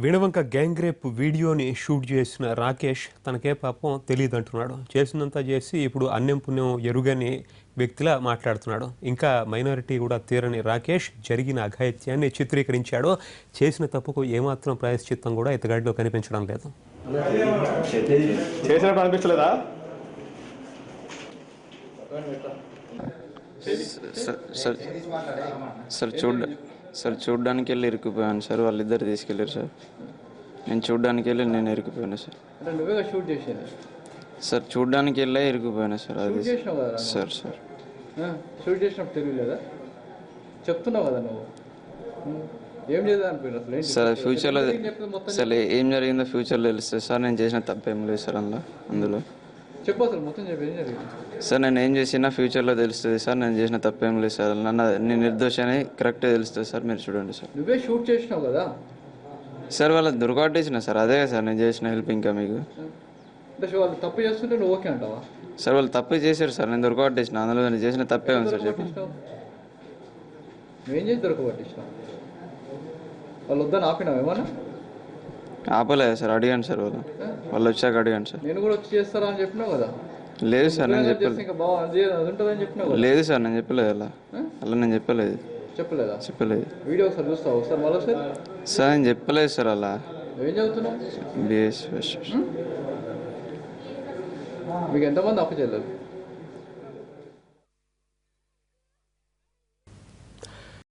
Veenavanka gang rape వీడియోని shoot చేసిన రాకేష్ తనకే పాపం తెలియదంటున్నాడు. చేసినంత చేసి ఇప్పుడు అన్యం పుణ్యం ఎరుగని వ్యక్తిలా మాట్లాడుతున్నాడు. ఇంకా మైనారిటీ కూడా తీరని రాకేష్ జరిగిన అఘాయిత్యాన్ని చిత్రీకరించాడు. చేసిన తప్పుకు ఏమాత్రం ప్రాయశ్చిత్తం కూడా ఇతగాడిలో కనిపించడం లేదు. సార్ చూడ్డానికి వెళ్ళి ఇరుక్కుపోయాను సార్. వాళ్ళిద్దరు తీసుకెళ్ళారు సార్. నేను చూడ్డానికి వెళ్ళి నేను ఇరుక్కుపోయాను సార్. షూట్ చేసేది సార్ చూడ్డానికి వెళ్ళే ఇరుక్కుపోయాను సార్. అది సార్ షూట్ చేసినప్పుడు తెలియలేదా? చెప్తున్నావు కదా నువ్వు ఏం చేద్దాం సార్. ఫ్యూచర్లో అసలు ఏం జరిగిందో ఫ్యూచర్లో తెలుస్తుంది సార్. నేను చేసిన తప్పేం లేదు సార్ అందులో. చెప్పు అసలు మొత్తం చెప్పి ఏం జరిగింది సార్. నేను ఏం చేసినా ఫ్యూచర్లో తెలుస్తుంది సార్. నేను చేసిన తప్పేం లేదు సార్. నేను నిర్దోషి అని కరెక్ట్గా తెలుస్తుంది సార్. మీరు చూడండి సార్. నువ్వే షూట్ చేసినావు కదా సార్. వాళ్ళ దొరకట్టేసిన సార్. అదే సార్ నేను చేసిన హెల్ప్. ఇంకా మీకు అంటే వాళ్ళు తప్పు చేస్తుంటే నువ్వు ఓకే అంటావా? సార్ వాళ్ళు తప్పు చేశారు సార్. నేను దొరకట్టేసిన. అందులో నేను చేసిన తప్పే ఉంది సార్. చెప్పండి. నువ్వేం చేసి దొరకబట్టించినావు? వాళ్ళు వద్దని ఆపినావు ఏమన్నా? ఆపలేదు సార్. అడిగాను సార్. వాళ్ళు వచ్చాక అడిగాను సార్. నేను కూడా వచ్చి చేస్తారా అని చెప్పినావు కదా? లేదు సార్ నేను చెప్పలేదు. ఇంకా బాగా ఉంటుందని చెప్పినావు. లేదు సార్ నేను చెప్పలేదు. అలా నేను చెప్పలేదు. చెప్పలేదు. వీడియో ఒకసారి చూస్తావు ఒకసారి మళ్ళీ సార్. నేను చెప్పలేదు సార్. అలా ఏం చదువుతున్నావు? బిఎస్. మీకు ఎంతమంది అప్పు చేయలేదు?